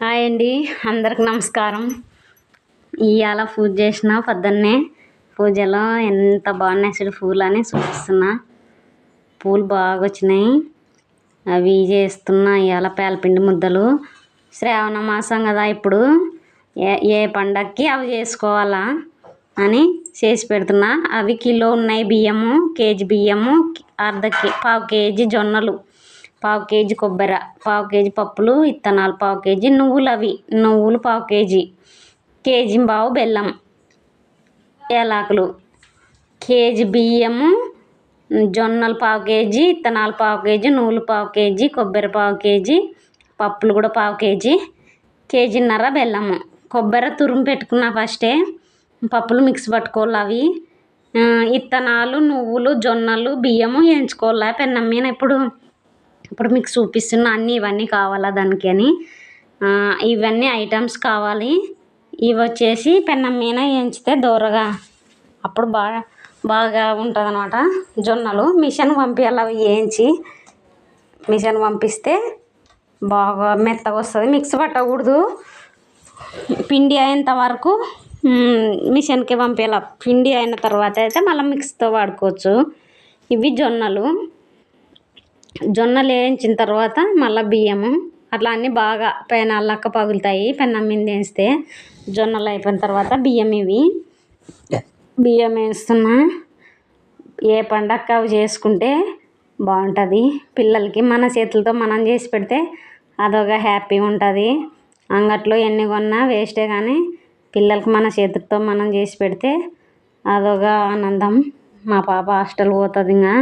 Hi అండి, అందరికి నమస్కారం. ఇవాళ పూజ చేసిన పొద్దున్నే పూజలో ఎంత బాగున్నాయి అసలు పూలు అని చూపిస్తున్నా. పూలు బాగా వచ్చినాయి, అవి చేస్తున్నా. ఇవాళ పేలపిండి ముద్దలు. శ్రావణ మాసం కదా, ఇప్పుడు ఏ పండగకి అవి చేసుకోవాలా అని చేసి పెడుతున్నా. అవి కిలో ఉన్నాయి బియ్యము, కేజీ బియ్యము, పావు కేజీ జొన్నలు, పావు కేజీ కొబ్బరి, పావు కేజీ పప్పులు ఇత్తనాలు, పావు కేజీ నువ్వులు, నువ్వులు పావు కేజీ, కేజీ పావు బెల్లం, ఏలాకులు, కేజీ బియ్యము, జొన్నలు పావు కేజీ, ఇత్తనాలు పావు కేజీ, నువ్వులు పావు కేజీ, కొబ్బరి పావు కేజీ, పప్పులు కూడా పావు కేజీ, కేజీన్నర బెల్లము. కొబ్బరి తురుము పెట్టుకున్నా ఫస్టే, పప్పులు మిక్స్ పట్టుకోవాలి. అవి ఇత్తనాలు, నువ్వులు, జొన్నలు, బియ్యము వేయించుకోవాలి పెన్నం మీద. ఇప్పుడు మీకు చూపిస్తున్నా అన్నీ. ఇవన్నీ కావాలా దానికి అని, ఇవన్నీ ఐటమ్స్ కావాలి. ఇవి వచ్చేసి పెన్నం మీద వేయించితే దూరగా అప్పుడు బాగా ఉంటుంది అన్నమాట. జొన్నలు మిషన్ పంపించాలి. అవి వేయించి మిషన్ పంపిస్తే బాగా మెత్తగా వస్తుంది. మిక్స్ పట్టకూడదు. పిండి అయ్యేంత వరకు మిషన్కి పంపించాలి. పిండి అయిన తర్వాత అయితే మళ్ళీ మిక్స్తో వాడుకోవచ్చు. ఇవి జొన్నలు వేయించిన తర్వాత మళ్ళీ బియ్యము, అట్లా అన్నీ బాగా పెనాలక్క పగులుతాయి పెన్నం మీద వేస్తే. జొన్నలు అయిపోయిన తర్వాత బియ్యం వేస్తున్నా. ఏ పండగ అవి చేసుకుంటే బాగుంటుంది. పిల్లలకి మన చేతులతో మనం చేసి పెడితే అదొక హ్యాపీ ఉంటుంది. అంగట్లో ఎన్ని కొన్నా వేస్టే, కానీ పిల్లలకి మన చేతులతో మనం చేసి పెడితే అదొక ఆనందం. మా పాప హాస్టల్ పోతుంది, ఇంకా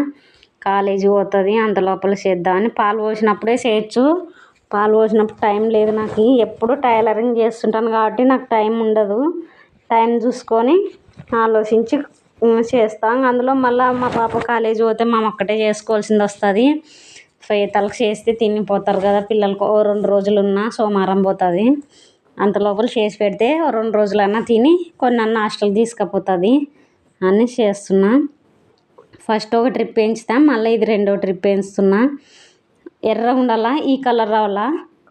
కాలేజీ పోతుంది, అంత లోపల చేద్దామని. పాలు పోసినప్పుడే చేయొచ్చు. పాలు పోసినప్పుడు టైం లేదు నాకు. ఎప్పుడు టైలరింగ్ చేస్తుంటాను కాబట్టి నాకు టైం ఉండదు. టైం చూసుకొని ఆలోచించి చేస్తాను. అందులో మళ్ళీ మా పాప కాలేజీ పోతే మా ఒక్కటే చేసుకోవాల్సింది వస్తుంది. తలకు చేస్తే తినిపోతారు కదా పిల్లలకు. 2 రోజులున్నా సోమవారం పోతుంది. అంత లోపల చేసి పెడితే 2 రోజులన్నా తిని కొన్ని హాస్టల్కి తీసుకుపోతుంది అని చేస్తున్నా. ఫస్ట్ ఒక ట్రిప్ వేయించుతా, మళ్ళీ ఇది 2వ ట్రిప్ వేయిస్తున్నా. ఎర్రగా ఉండాలా, ఈ కలర్ రావాలా,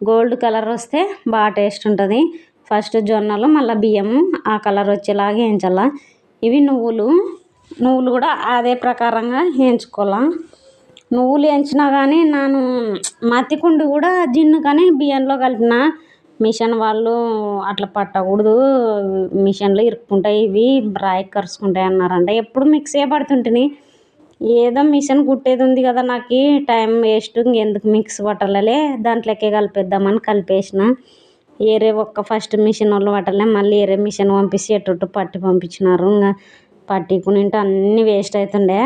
గోల్డ్ కలర్ వస్తే బాగా టేస్ట్ ఉంటుంది. ఫస్ట్ జొన్నలు మళ్ళీ బియ్యము ఆ కలర్ వచ్చేలాగా వేయించాలా. ఇవి నువ్వులు కూడా అదే ప్రకారంగా వేయించుకోవాలా. నువ్వులు వేయించినా కానీ నేను మత్తికుండి కూడా జిన్ను కానీ బియ్యంలో కలిపిన. మిషన్ వాళ్ళు అట్లా పట్టకూడదు, మిషన్లో ఇరుక్కుంటాయి, ఇవి రాయి కరుచుకుంటాయి అన్నారంట. ఎప్పుడు మిక్సీ పడుతుంటుంది. ఏదో మిషన్ కుట్టేది ఉంది కదా, నాకు టైం వేస్ట్, ఇంకెందుకు మిక్స్ పట్టాలే, దాంట్లోకే కలిపేద్దామని కలిపేసిన. ఫస్ట్ మిషన్ వాళ్ళు పట్టలే, మళ్ళీ మిషన్ పంపిస్తే ఎటు పట్టి పంపించినారు. ఇంకా పట్టికునింటే అన్నీ వేస్ట్ అవుతుండే.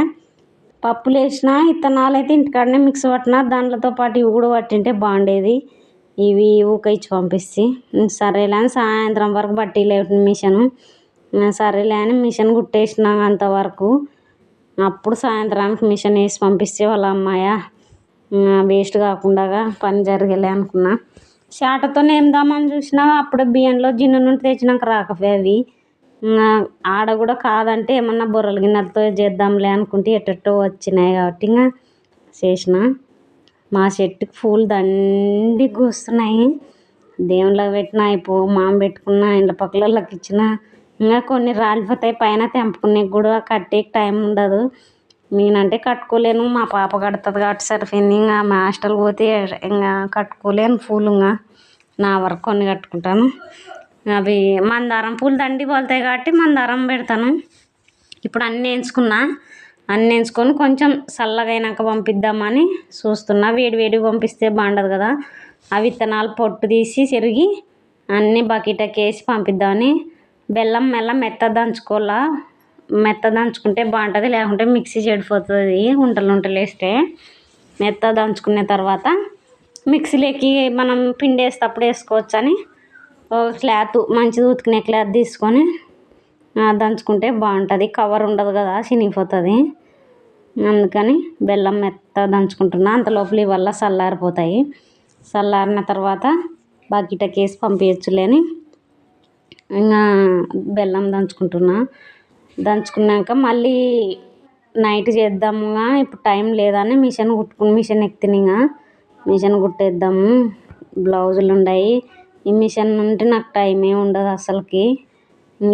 పప్పులు వేసిన, ఇత్తనాలు అయితే ఇంటికాడనే మిక్స్ పట్టిన, దాంట్లతో పాటు ఇవి కూడా పట్టింటే బాగుండేది. ఇవి ఊక ఇచ్చి పంపిస్తే సరేలే అని సాయంత్రం వరకు పట్టిలేదు మిషను. సరేలే అని మిషన్ కుట్టేసిన అంతవరకు. అప్పుడు సాయంత్రానికి మిషన్ వేసి పంపిస్తే వాళ్ళ అమ్మాయ వేస్ట్ కాకుండా పని జరగలే అనుకున్నా. షాటతో నేమదామని చూసినా అప్పుడే బియ్యంలో జిన్ను నుండి తెచ్చినాక రాకపోయేవి. ఆడ కూడా కాదంటే ఏమన్నా బొర్రలు గిన్నెలతో చేద్దాంలే అనుకుంటే ఎట్టెట్టో వచ్చినాయి కాబట్టి ఇంకా చేసిన. మా చెట్టుకి పూలు దండి కూస్తున్నాయి. దేవుళ్ళకి పెట్టిన, మామ పెట్టుకున్న, ఇంట్లో పక్కలకి ఇచ్చిన. ఇంకా కొన్ని రాలిపోతాయి పైన, తెంపుకునేకి కూడా కట్టేకి టైం ఉండదు. నేనంటే కట్టుకోలేను, మా పాప కడుతుంది కాబట్టి సరిపోయింది. ఇంకా మా హాస్టల్ పోతే ఇంకా కట్టుకోలేను పూలు. ఇంకా నా వరకు కొన్ని కట్టుకుంటాను. అవి మందారం పూలు దండి పోతాయి కాబట్టి మందారం పెడతాను. ఇప్పుడు అన్నీ వేయించుకొని కొంచెం చల్లగా అయినాక పంపిద్దామని చూస్తున్నా. వేడి పంపిస్తే బాగుండదు కదా. అవి విత్తనాలు పొట్టు తీసి చెరిగి అన్నీ బకెట్కి వేసి పంపిద్దామని. బెల్లం మెత్త దంచుకోవాలా. మెత్త దంచుకుంటే బాగుంటుంది, లేకుంటే మిక్సీ చెడిపోతుంది ఉంటలు వేస్తే. మెత్త దంచుకున్న తర్వాత మిక్సీలోకి మనం పిండి వేసేటప్పుడు వేసుకోవచ్చు అని ఒక క్లాత్, మంచిది ఉతికిన క్లాత్ తీసుకొని దంచుకుంటే బాగుంటుంది. కవర్ ఉండదు కదా, చినిగిపోతుంది. అందుకని బెల్లం మెత్త దంచుకుంటున్నా. అంత లోపల ఇవల్ల చల్లారిపోతాయి. చల్లారిన తర్వాత బకెట్కి వేసి పంపించలేని ఇంకా బెల్లం దంచుకున్నాక మళ్ళీ నైట్ చేద్దాముగా. ఇప్పుడు టైం లేదని మిషన్ ఎక్కినాక మిషన్ కుట్టేద్దాము. బ్లౌజులు ఉన్నాయి, ఈ మిషన్ ఉంటే నాకు టైమే ఉండదు అసలుకి.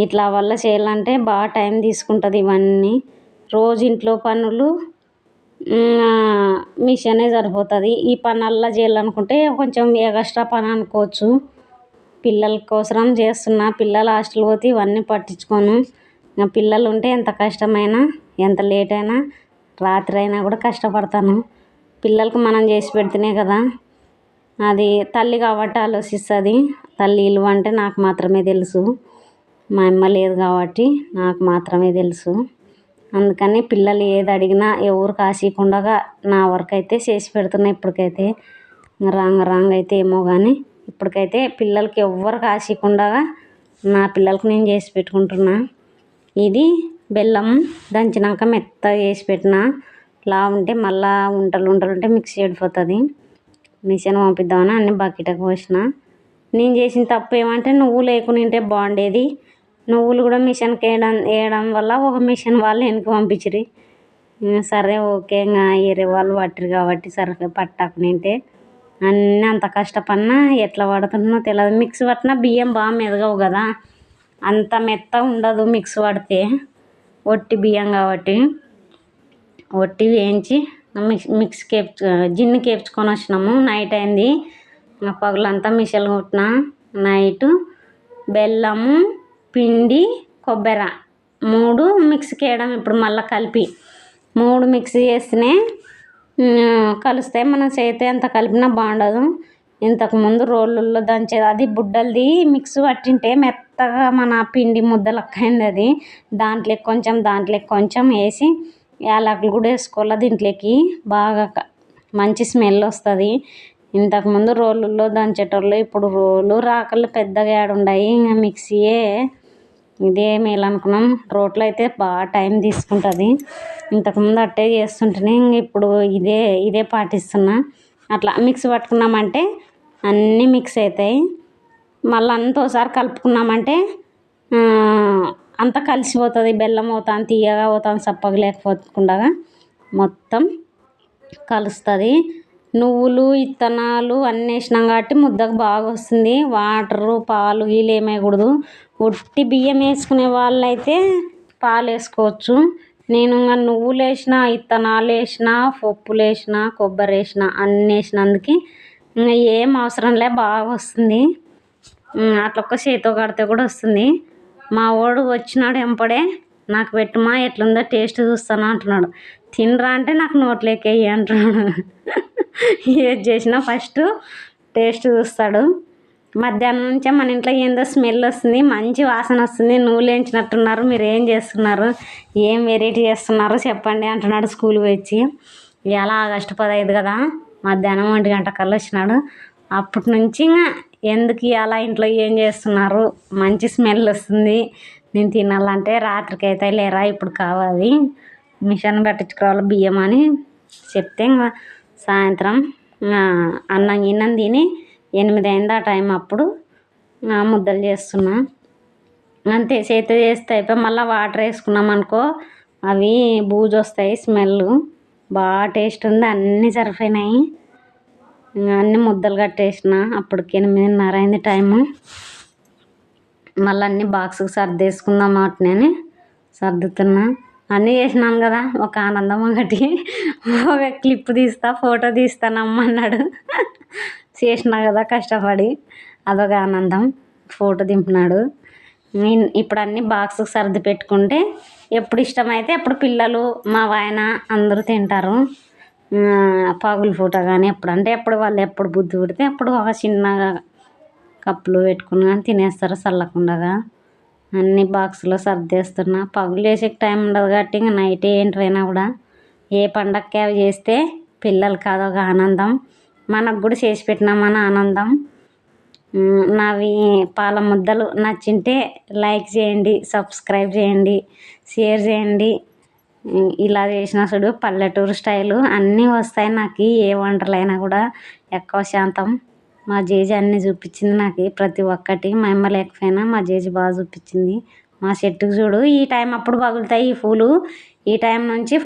ఇట్లా వల్ల చేయాలంటే బాగా టైం తీసుకుంటుంది. ఇవన్నీ రోజు ఇంట్లో పనులు మిషనే సరిపోతుంది. ఈ పనల్లా చేయాలనుకుంటే కొంచెం ఎక్స్ట్రా పని అనుకోవచ్చు. పిల్లల కోసం చేస్తున్నా. పిల్లలు హాస్టల్ పోతే ఇవన్నీ పట్టించుకోను. పిల్లలు ఉంటే ఎంత కష్టమైనా ఎంత లేట్ అయినా రాత్రి అయినా కూడా కష్టపడతాను. పిల్లలకు మనం చేసి పెడితేనే కదా అది తల్లి కాబట్టి ఆలోచిస్తుంది. తల్లి విలువ అంటే నాకు మాత్రమే తెలుసు. మా అమ్మ లేదు కాబట్టి నాకు మాత్రమే తెలుసు. అందుకని పిల్లలు ఏది అడిగినా ఎవరు కాసికుండా నా వరకు అయితే చేసి పెడుతున్నా. ఇప్పటికైతే రాంగ్ అయితే ఏమో కానీ ఇప్పటికైతే పిల్లలకి ఎవ్వరు కాసికుండా నా పిల్లలకి నేను చేసి పెట్టుకుంటున్నా. ఇది బెల్లం దంచినాక మెత్తగా చేసి పెట్టిన. ఉంటే మళ్ళా ఉంటలు ఉంటే మిక్సీ చెడిపోతుంది. మిషన్ పంపిద్దామని అన్ని బకెట్కి పోసిన. నేను చేసిన తప్పు ఏమంటే నువ్వు లేకుండా ఉంటే బాగుండేది. నువ్వులు కూడా మిషన్కి వేయడం వల్ల ఒక మిషన్ వాళ్ళు వెనక్కి పంపించిరి. సరే ఓకే ఇంకా వేరే వాళ్ళు పట్టిరు కాబట్టి సరే పట్టకుంటే అన్నీ అంత కష్టపడినా ఎట్లా పడుతుందో తెలియదు. మిక్సీ పట్టినా బియ్యం బాగా మెదగవు కదా, అంత మెత్తగా ఉండదు. మిక్సీ పడితే ఒట్టి బియ్యం కాబట్టి ఒట్టి వేయించి మిక్సీకి జిన్నుకి వేయించుకొని వచ్చినాము. నైట్ అయింది. పగులంతా మిషన్లు కొట్టిన. నైటు బెల్లము పిండి కొబ్బరి 3 మిక్సీకి వేయడం. ఇప్పుడు మళ్ళీ కలిపి 3 మిక్సీ చేస్తేనే కలుస్తాయి. మనం చేస్తే ఎంత కలిపినా బాగుండదు. ఇంతకుముందు రోళ్ళల్లో దంచేది అది బుడ్డలది మిక్సీ పట్టింటే మెత్తగా మన పిండి ముద్దలక్క అయింది. అది దాంట్లోకి కొంచెం వేసి యాలకులు కూడా వేసుకోవాలి. దీంట్లోకి బాగా మంచి స్మెల్ వస్తుంది. ఇంతకుముందు రోళ్ళల్లో దంచేటోళ్ళు. ఇప్పుడు రోలు రాకళ్ళు పెద్దగా ఏడున్నాయి. ఇంకా మిక్సీయే ఇదే మేలు అనుకున్నాం. రోట్లో అయితే బాగా టైం తీసుకుంటుంది. ఇంతకుముందు అట్టే చేస్తుంటేనే ఇప్పుడు ఇదే పాటిస్తున్నా. అట్లా మిక్సీ పట్టుకున్నామంటే అన్నీ మిక్స్ అవుతాయి. మళ్ళీ అంతా ఒకసారి కలుపుకున్నామంటే అంతా కలిసిపోతుంది. బెల్లం అవుతాను తీయగా అవుతాను చప్పగా లేకపోకుండా మొత్తం కలుస్తుంది. నువ్వులు ఇత్తనాలు అన్నీ వేసినాం కాబట్టి ముద్దకు బాగా వస్తుంది. వాటరు పాలు వీళ్ళు ఏమేయకూడదు. ఒట్టి బియ్యం వేసుకునే వాళ్ళైతే పాలు వేసుకోవచ్చు. నేను ఇంకా నువ్వులు వేసిన ఇత్తనాలు వేసిన పప్పులు వేసిన కొబ్బరి వేసిన అన్నీ వేసినందుకు ఇంకా ఏం అవసరం లే బాగా వస్తుంది. అట్లా ఒక్క చేతితో కడితే కూడా వస్తుంది. మా వాడు వచ్చినాడు ఎంపడే నాకు పెట్టుమా ఎట్లుందో టేస్ట్ చూస్తాను అంటున్నాడు. తినరా అంటే నాకు నోట్లోకి వెయ్యి అంటున్నాడు. ఏది చేసినా ఫస్ట్ టేస్ట్ చూస్తాడు. మధ్యాహ్నం నుంచే మన ఇంట్లో ఏందో స్మెల్ వస్తుంది, మంచి వాసన వస్తుంది. నువ్వులు వేయించినట్టున్నారు, మీరు ఏం చేస్తున్నారు, ఏం వెరైటీ చేస్తున్నారు చెప్పండి అంటున్నాడు స్కూల్కి వచ్చి. ఇలా ఆగస్టు 15 కదా, మధ్యాహ్నం 1 గంట కల్లా వచ్చినాడు. అప్పటి నుంచి ఇంకా ఎందుకు ఇలా ఇంట్లో ఏం చేస్తున్నారు, మంచి స్మెల్ వస్తుంది, నేను తినాలంటే రాత్రికి అయితే లేరా ఇప్పుడు కావాలి మిషన్ పట్టించుకోవాలి బియ్యం అని చెప్తే ఇంకా సాయంత్రం అన్నం తిని 8 అయింది ఆ టైం. అప్పుడు ముద్దలు చేస్తున్నా. అంతే చేతి చేస్తే అయిపోయి మళ్ళీ వాటర్ వేసుకున్నాం అనుకో అవి బూజు వస్తాయి, స్మెల్ బాగా టేస్ట్ ఉంది. అన్నీ సరిపోయినాయి. అన్నీ ముద్దలు కట్టేసిన. అప్పటికి 8:30 అయింది టైము. మళ్ళీ అన్నీ బాక్స్కి సర్దేసుకుందాం వాటిని సర్దుతున్నా. అన్నీ చేసినాను కదా, ఒక ఆనందం ఒకటి. ఒక క్లిప్ తీస్తా, ఫోటో తీస్తానమ్మన్నాడు. చేసినా కదా కష్టపడి, అదొక ఆనందం. ఫోటో దింపినాడు. ఇప్పుడు అన్నీ బాక్స్కి సర్ది పెట్టుకుంటే ఎప్పుడు ఇష్టమైతే అప్పుడు పిల్లలు మా ఆయన అందరూ తింటారు. పగులు పూట కానీ ఎప్పుడంటే ఎప్పుడు వాళ్ళు ఎప్పుడు బుద్ధి పుడితే అప్పుడు ఒక చిన్న కప్పులు పెట్టుకుని కానీ తినేస్తారు చల్లకుండగా. అన్నీ బాక్స్లో సర్దేస్తున్నా. పగులు చేసే టైం ఉండదు కాబట్టి ఇంకా నైట్ ఏంటైనా కూడా ఏ పండగకి అవి చేస్తే పిల్లలకి అదొక ఆనందం, మనకు కూడా చేసి పెట్టినామని ఆనందం. నావి పాల ముద్దలు నచ్చింటే లైక్ చేయండి, సబ్స్క్రైబ్ చేయండి, షేర్ చేయండి. ఇలా చేసిన చూడు పల్లెటూరు స్టైలు అన్నీ వస్తాయి నాకు. ఏ వంటలైనా కూడా ఎక్కువ శాతం మా జేజి అన్నీ చూపించింది నాకు ప్రతి ఒక్కటి. మా అమ్మ లేకపోయినా మా జేజి బాగా చూపించింది. మా చెట్టుకు చూడు ఈ టైం అప్పుడు పగులుతాయి ఈ పూలు. ఈ టైం నుంచి